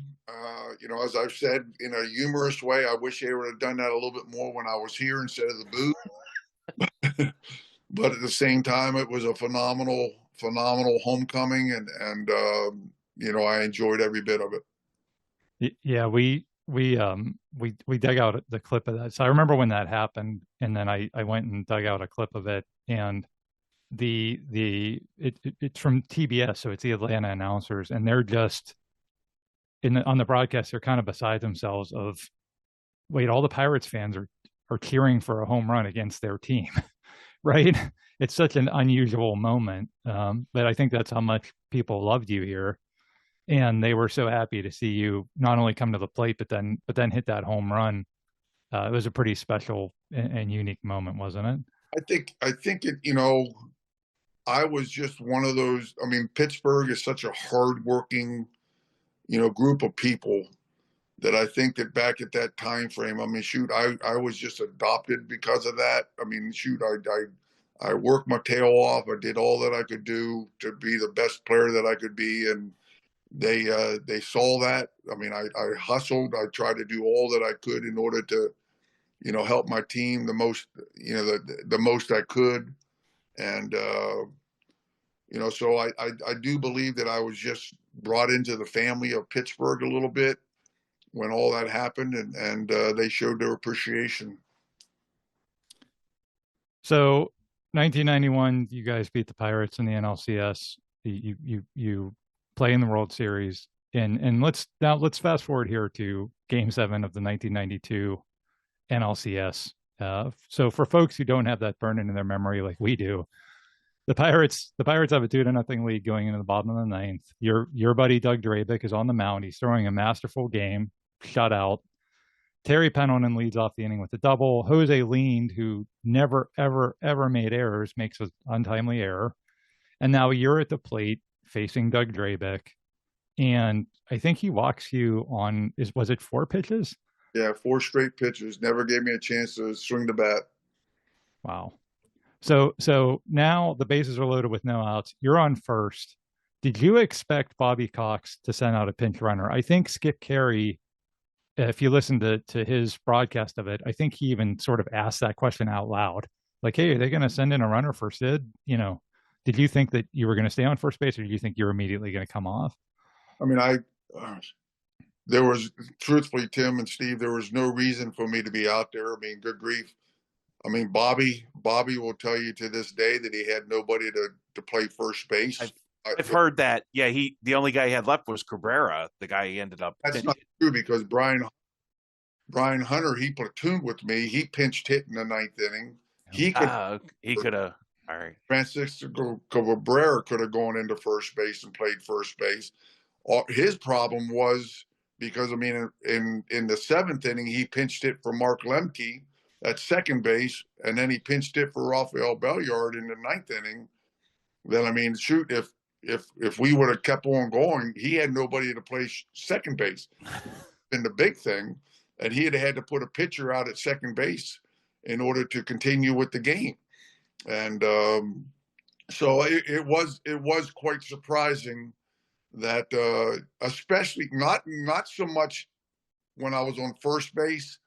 As I've said, in a humorous way, I wish they would have done that a little bit more when I was here instead of the booth. But at the same time, it was a phenomenal homecoming, and I enjoyed every bit of it. Yeah, we dug out the clip of that. So I remember when that happened, and then I went and dug out a clip of it, and it's from TBS, so it's the Atlanta announcers, and they're just on the broadcast, they're kind of beside themselves of, wait, all the Pirates fans are cheering for a home run against their team, right? It's such an unusual moment, but I think that's how much people loved you here, and they were so happy to see you not only come to the plate, but then hit that home run. It was a pretty special and unique moment, wasn't it? I think it. I was just one of those. I mean, Pittsburgh is such a hardworking, group of people that I think that back at that time frame, I mean, shoot, I was just adopted because of that. I mean, shoot, I worked my tail off. I did all that I could do to be the best player that I could be, and they saw that. I mean, I hustled. I tried to do all that I could in order to, help my team the most, the most I could, and so I do believe that I was just brought into the family of Pittsburgh a little bit when all that happened, and they showed their appreciation. So 1991, you guys beat the Pirates in the NLCS. You play in the World Series, and let's fast forward here to Game 7 of the 1992 NLCS. So for folks who don't have that burned into their memory like we do, the Pirates have a 2-0 lead going into the bottom of the ninth. Your buddy Doug Drabick is on the mound. He's throwing a masterful game, shutout. Terry Penelton leads off the inning with a double. Jose Lind, who never, ever, ever made errors, makes an untimely error. And now you're at the plate facing Doug Drabick. And I think he walks you on, was it 4 pitches? Yeah, 4 straight pitches. Never gave me a chance to swing the bat. Wow. So now the bases are loaded with no outs. You're on first. Did you expect Bobby Cox to send out a pinch runner? I think Skip Carey, if you listen to his broadcast of it, I think he even sort of asked that question out loud. Like, hey, are they going to send in a runner for Sid? Did you think that you were going to stay on first base, or did you think you were immediately going to come off? I mean, there was, truthfully, Tim and Steve, there was no reason for me to be out there. I mean, good grief. I mean, Bobby will tell you to this day that he had nobody to play first base. I've heard that. Yeah, the only guy he had left was Cabrera, the guy he ended up. That's not true, because Brian Hunter, he platooned with me. He pinched hit in the 9th inning. He could have. All right. Francisco Cabrera could have gone into first base and played first base. His problem was because, I mean, in the 7th inning, he pinched hit for Mark Lemke at second base, and then he pinched hit for Rafael Belliard in the 9th inning. Then, I mean, shoot, if we would have kept on going, he had nobody to play second base. And the big thing, and he had to put a pitcher out at second base in order to continue with the game. And so it was quite surprising that, especially not so much when I was on first base,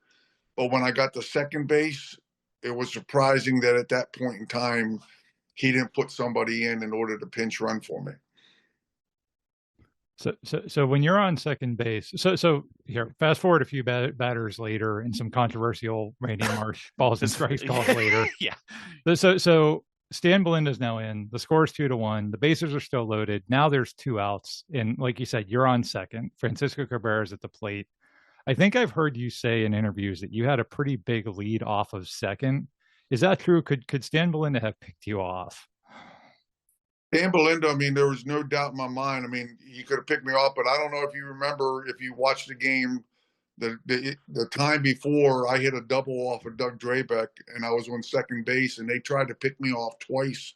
but when I got to second base, it was surprising that at that point in time, he didn't put somebody in order to pinch run for me. So when you're on second base, so here, fast forward a few batters later, and some controversial Randy Marsh balls and strikes calls later. Yeah. So Stan Belinda's now in. The score is 2-1. The bases are still loaded. Now there's 2 outs, and like you said, you're on second. Francisco Cabrera's at the plate. I think I've heard you say in interviews that you had a pretty big lead off of second. Is that true? Could Stan Belinda have picked you off? Dan Belinda, I mean, there was no doubt in my mind. I mean, he could have picked me off, but I don't know if you remember, if you watched the game, the time before, I hit a double off of Doug Drabeck, and I was on second base, and they tried to pick me off twice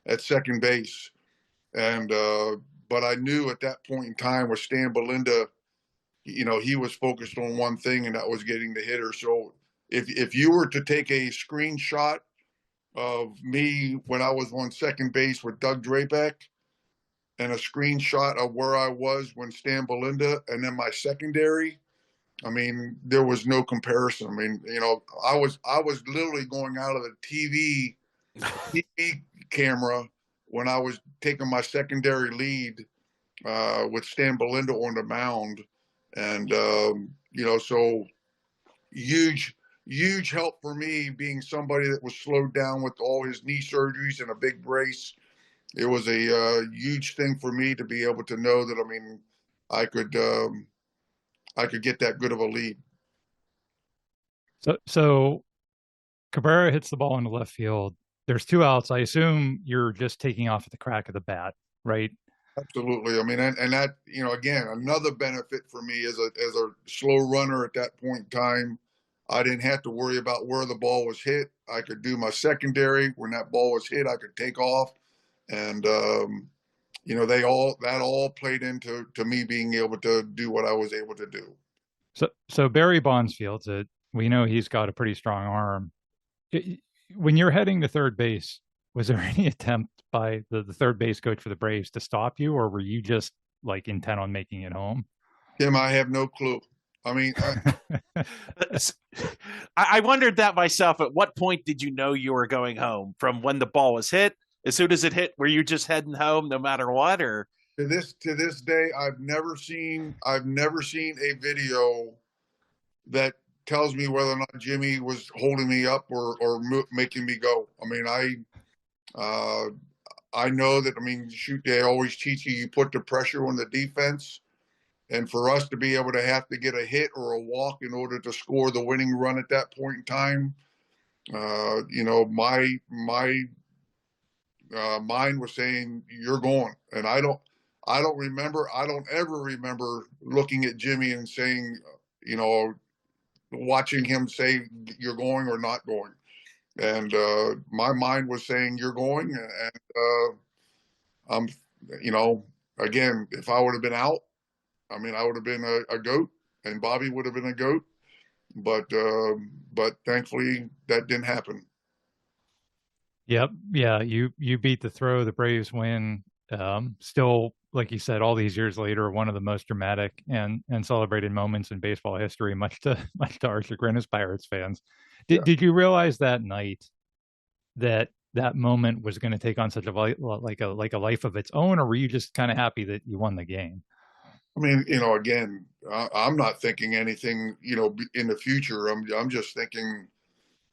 at second base. And but I knew at that point in time with Stan Belinda, you know, he was focused on one thing, and that was getting the hitter. So if you were to take a screenshot of me when I was on second base with Doug Drabeck and a screenshot of where I was when Stan Belinda, and then my secondary, I mean, there was no comparison. I mean, you know, I was literally going out of the TV camera when I was taking my secondary lead with Stan Belinda on the mound. And, you know, so huge help for me being somebody that was slowed down with all his knee surgeries and a big brace. It was a huge thing for me to be able to know that, I mean, I could get that good of a lead. So Cabrera hits the ball into left field. There's 2 outs. I assume you're just taking off at the crack of the bat, right? Absolutely. I mean, and that, you know, again, another benefit for me as a slow runner at that point in time, I didn't have to worry about where the ball was hit. I could do my secondary. When that ball was hit, I could take off. And, you know, that all played into me being able to do what I was able to do. So Barry Bondsfield's we know he's got a pretty strong arm. When you're heading to third base, was there any attempt by the third base coach for the Braves to stop you, or were you just like intent on making it home? Tim, I have no clue. I mean, I wondered that myself. At what point did you know you were going home? From when the ball was hit? As soon as it hit, were you just heading home no matter what? Or to this day, I've never seen a video that tells me whether or not Jimmy was holding me up or making me go. I mean, I know that, I mean, shoot, they always teach you put the pressure on the defense. And for us to be able to have to get a hit or a walk in order to score the winning run at that point in time, you know, my mind was saying, you're going. And I don't ever remember looking at Jimmy and saying, you know, watching him say you're going or not going. And my mind was saying you're going. And I'm, you know, again, if I would have been out, I mean, I would have been a goat, and Bobby would have been a goat. But thankfully that didn't happen. Yep. Yeah. You beat the throw. The Braves win. Still, like you said, all these years later, one of the most dramatic and celebrated moments in baseball history, much to our chagrin as Pirates fans. Did you realize that night that moment was going to take on such a like a life of its own, or were you just kind of happy that you won the game? I mean, you know, again, I'm not thinking anything, you know, in the future. I'm just thinking,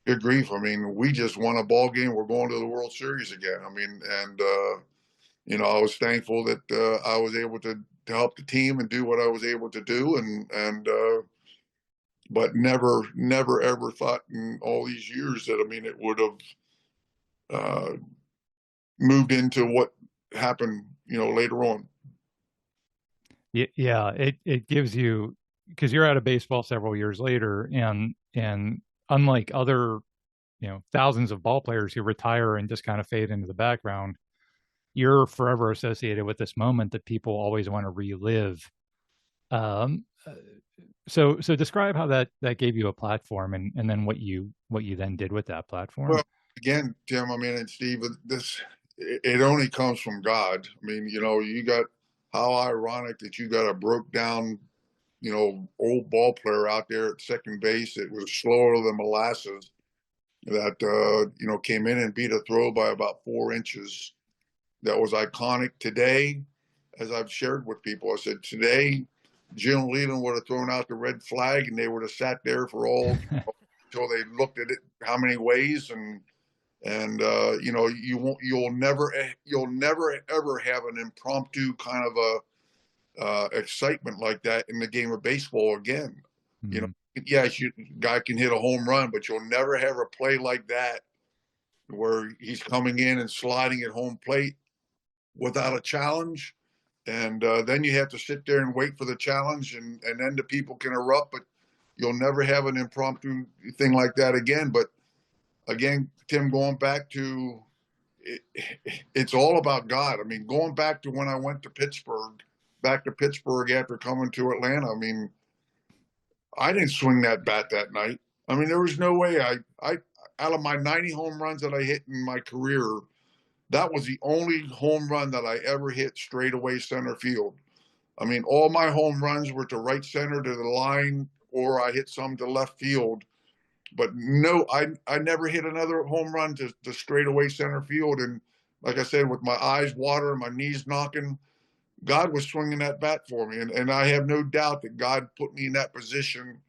good grief. I mean, we just won a ball game. We're going to the World Series again. I mean, and you know, I was thankful that I was able to help the team and do what I was able to do, and but never ever thought in all these years that, I mean, it would have moved into what happened, you know, later on. Yeah, it gives you, because you're out of baseball several years later, and unlike other, you know, thousands of ball players who retire and just kind of fade into the background, you're forever associated with this moment that people always want to relive. Um, uh, so describe how that gave you a platform, and then what you then did with that platform. Well, again, Tim, I mean, and Steve, it only comes from God. I mean, you got, how ironic that you got a broke down, old ball player out there at second base that was slower than molasses that, came in and beat a throw by about 4 inches. That was iconic. Today, as I've shared with people, I said, today, Jim Leland would have thrown out the red flag and they would have sat there for all until they looked at it how many ways, and you'll never ever have an impromptu kind of a excitement like that in the game of baseball again. Mm-hmm. Yes, guy can hit a home run, but you'll never have a play like that where he's coming in and sliding at home plate without a challenge. And then you have to sit there and wait for the challenge, and then the people can erupt, but you'll never have an impromptu thing like that again. But again, Tim, going back to it's all about God. I mean, going back to when I went to Pittsburgh, back to Pittsburgh after coming to Atlanta, I mean, I didn't swing that bat that night. I mean, there was no way. I out of my 90 home runs that I hit in my career, that was the only home run that I ever hit straight away center field. I mean, all my home runs were to right center, to the line, or I hit some to left field. But no, I never hit another home run to straight away center field. And like I said, with my eyes watering, my knees knocking, God was swinging that bat for me. And I have no doubt that God put me in that position,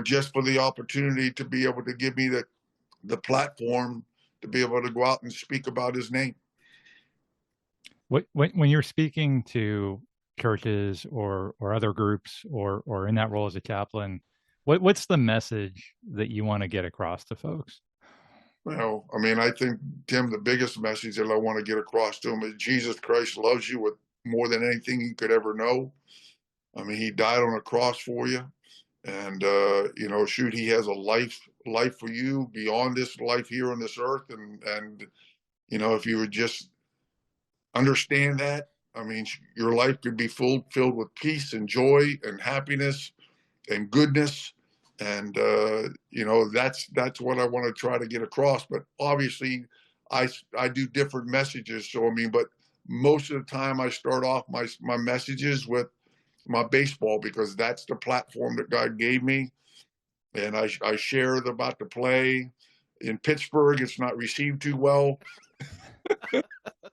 just for the opportunity to be able to give me the platform to be able to go out and speak about his name. When you're speaking to churches or other groups or in that role as a chaplain, what's the message that you want to get across to folks? Well, I mean, I think, Tim, the biggest message that I want to get across to them is Jesus Christ loves you with more than anything you could ever know. I mean, he died on a cross for you. And, shoot, he has a life for you beyond this life here on this earth. And if you would just understand that, I mean, your life could be filled with peace and joy and happiness and goodness. And, that's what I want to try to get across. But obviously, I do different messages. So, I mean, but most of the time I start off my messages with my baseball, because that's the platform that God gave me. And I share about the play. In Pittsburgh, it's not received too well.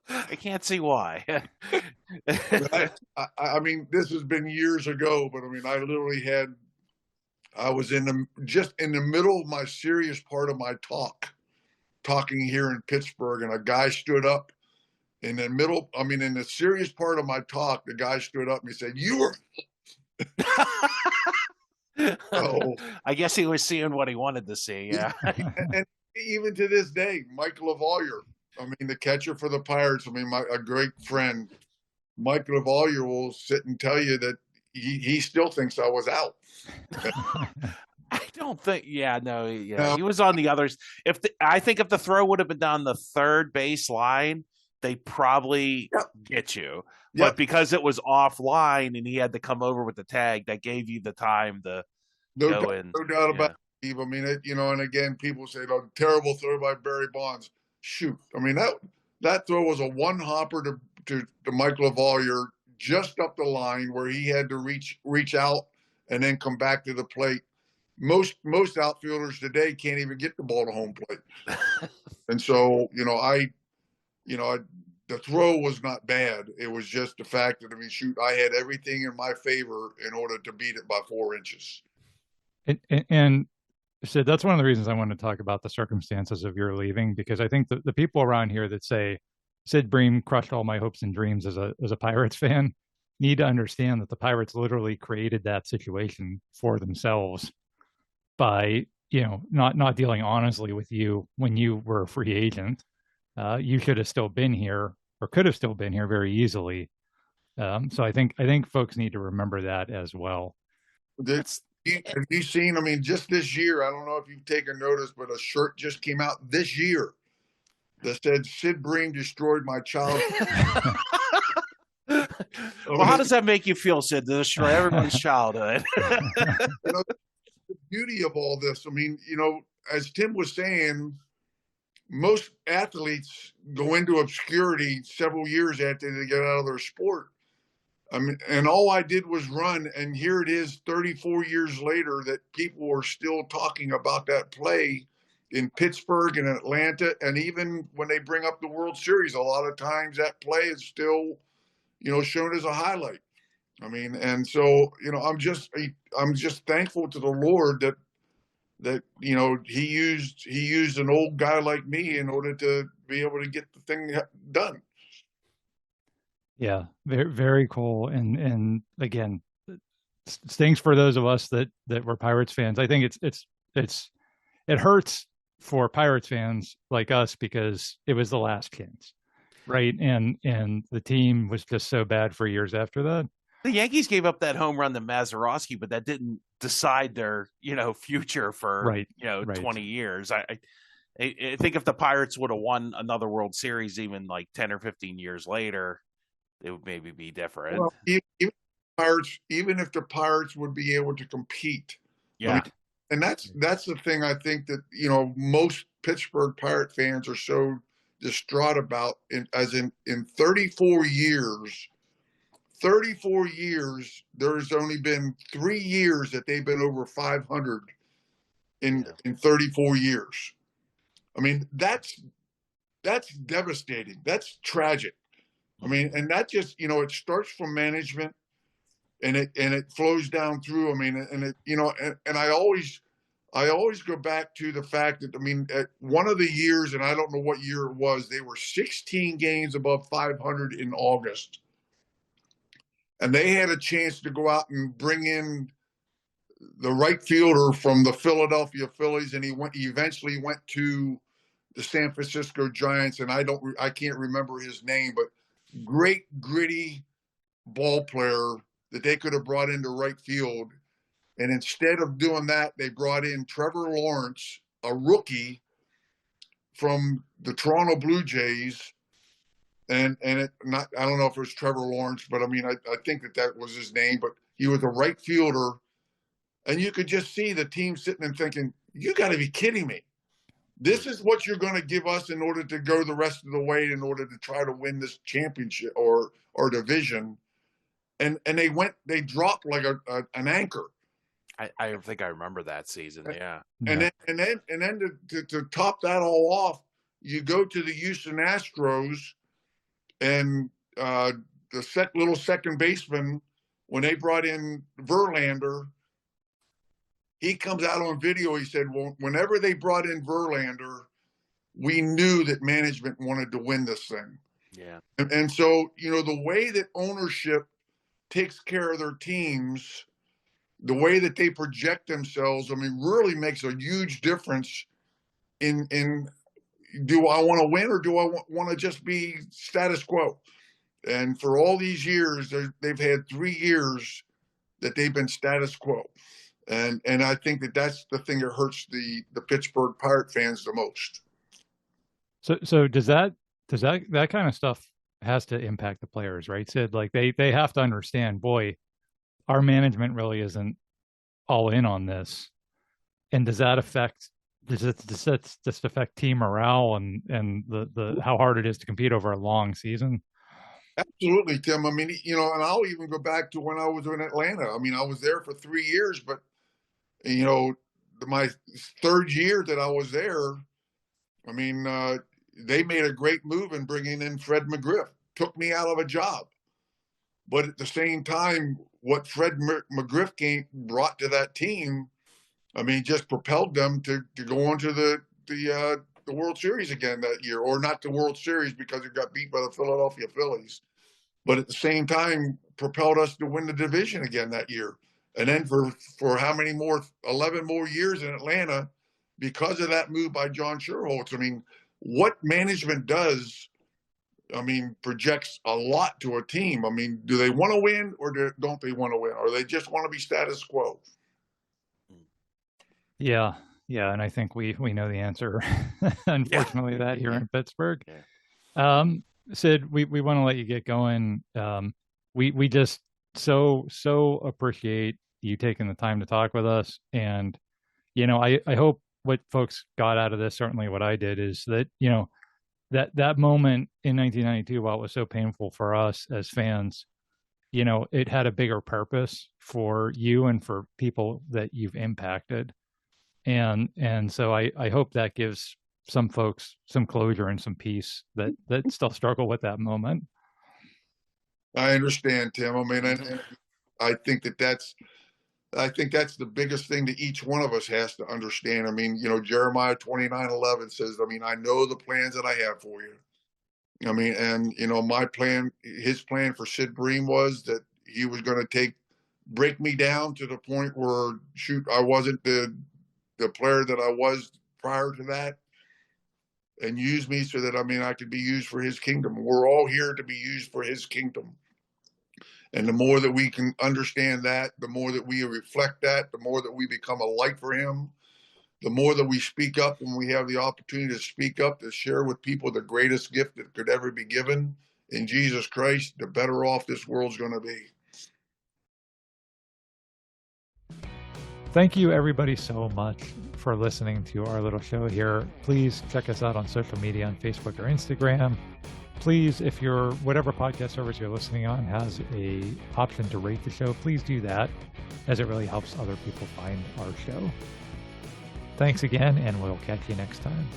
I can't see why. I mean, this has been years ago, but I mean, I was just in the middle of my serious part of my talking here in Pittsburgh, and a guy stood up in the serious part of my talk, the guy stood up and he said, "You were." Oh, I guess he was seeing what he wanted to see. Yeah. and even to this day, Mike LaValliere, I mean, the catcher for the Pirates, I mean, a great friend, Mike LaValliere, will sit and tell you that he still thinks I was out. I don't think. Yeah, no. Yeah, No. he was on the others. I think if the throw would have been down the third base line, they probably get you. But because it was offline and he had to come over with the tag, that gave you the time to go in. No doubt about it, Steve. I mean, and again, people say, "Oh, terrible throw by Barry Bonds." Shoot, I mean, that throw was a one hopper to Mike LaValliere just up the line where he had to reach out and then come back to the plate. Most outfielders today can't even get the ball to home plate. And so, the throw was not bad. It was just the fact that, I mean, shoot, I had everything in my favor in order to beat it by 4 inches. And Sid, that's one of the reasons I wanted to talk about the circumstances of your leaving, because I think the people around here that say Sid Bream crushed all my hopes and dreams as a Pirates fan need to understand that the Pirates literally created that situation for themselves by, not dealing honestly with you when you were a free agent. You should have still been here, or could have still been here very easily. So I think folks need to remember that as well. Have you seen, I mean, just this year, I don't know if you've taken notice, but a shirt just came out this year. that said Sid Bream destroyed my childhood. Well, how does that make you feel, Sid, to destroy everyone's childhood? The beauty of all this, I mean, as Tim was saying, most athletes go into obscurity several years after they get out of their sport. I mean, and all I did was run, and here it is 34 years later that people are still talking about that play in Pittsburgh and Atlanta. And even when they bring up the World Series, a lot of times that play is still, shown as a highlight. I mean, and so, I'm just thankful to the Lord that he used an old guy like me in order to be able to get the thing done. Yeah, very, very cool. And again, stings for those of us that were Pirates fans. I think it hurts for Pirates fans like us because it was the last chance, right? And the team was just so bad for years after that. The Yankees gave up that home run to Mazeroski, but that didn't decide their, future for, 20 years. I think if the Pirates would have won another World Series, even like 10 or 15 years later, it would maybe be different. Well, even if the Pirates would be able to compete. Yeah. I mean, and that's the thing I think that, most Pittsburgh Pirate fans are so distraught about in 34 years, there's only been 3 years that they've been over 500 in 34 years. I mean, that's devastating. That's tragic. I mean, and that just, it starts from management and it flows down through. I mean, and it, and I always go back to the fact that, I mean, at one of the years, and I don't know what year it was, they were 16 games above 500 in August. And they had a chance to go out and bring in the right fielder from the Philadelphia Phillies. And he eventually went to the San Francisco Giants. And I can't remember his name, but great, gritty ball player that they could have brought into right field. And instead of doing that, they brought in Trevor Lawrence, a rookie from the Toronto Blue Jays. And I don't know if it was Trevor Lawrence, but I mean, I think that was his name, but he was a right fielder. And you could just see the team sitting and thinking, you got to be kidding me. This is what you're going to give us in order to go the rest of the way in order to try to win this championship or division. And they dropped like an anchor. I think I remember that season. Yeah. And then to top that all off, you go to the Houston Astros and the little second baseman, when they brought in Verlander, he comes out on video. He said, well, whenever they brought in Verlander, we knew that management wanted to win this thing. Yeah. And so, the way that ownership takes care of their teams, the way that they project themselves, I mean, really makes a huge difference in do I want to win or do I want to just be status quo? And for all these years, they've had 3 years that they've been status quo. And I think that's the thing that hurts the Pittsburgh Pirate fans the most. So does that kind of stuff has to impact the players, right, Sid? Like they have to understand, boy, our management really isn't all in on this. And does that affect team morale and the how hard it is to compete over a long season? Absolutely, Tim. I mean, and I'll even go back to when I was in Atlanta. I mean, I was there for 3 years, but my third year that I was there, I mean, they made a great move in bringing in Fred McGriff. Took me out of a job. But at the same time, what Fred McGriff brought to that team, I mean, just propelled them to go on to the World Series again that year, or not the World Series because it got beat by the Philadelphia Phillies. But at the same time, propelled us to win the division again that year. And then for how many more, 11 more years in Atlanta, because of that move by John Schuerholz. I mean, what management does, I mean, projects a lot to a team. I mean, do they want to win or don't they want to win? Or they just want to be status quo? Yeah. Yeah, and I think we know the answer, unfortunately, that here in Pittsburgh. Yeah. Sid, we want to let you get going. We just so appreciate you taking the time to talk with us. And, I hope what folks got out of this, certainly what I did, is that, that moment in 1992, while it was so painful for us as fans, it had a bigger purpose for you and for people that you've impacted. And so I hope that gives some folks some closure and some peace that still struggle with that moment. I understand, Tim. I mean, and I think that's the biggest thing that each one of us has to understand. I mean, Jeremiah 29:11 says, I mean, I know the plans that I have for you. I mean, and my plan, his plan for Sid Bream was that he was going to break me down to the point where, shoot, I wasn't the player that I was prior to that, and use me so that, I mean, I could be used for his kingdom. We're all here to be used for his kingdom. And the more that we can understand that, the more that we reflect that, the more that we become a light for him, the more that we speak up when we have the opportunity to speak up, to share with people the greatest gift that could ever be given in Jesus Christ, the better off this world's going to be. Thank you, everybody, so much for listening to our little show here. Please check us out on social media, on Facebook or Instagram. Please, if whatever podcast service you're listening on has a option to rate the show, please do that, as it really helps other people find our show. Thanks again, and we'll catch you next time.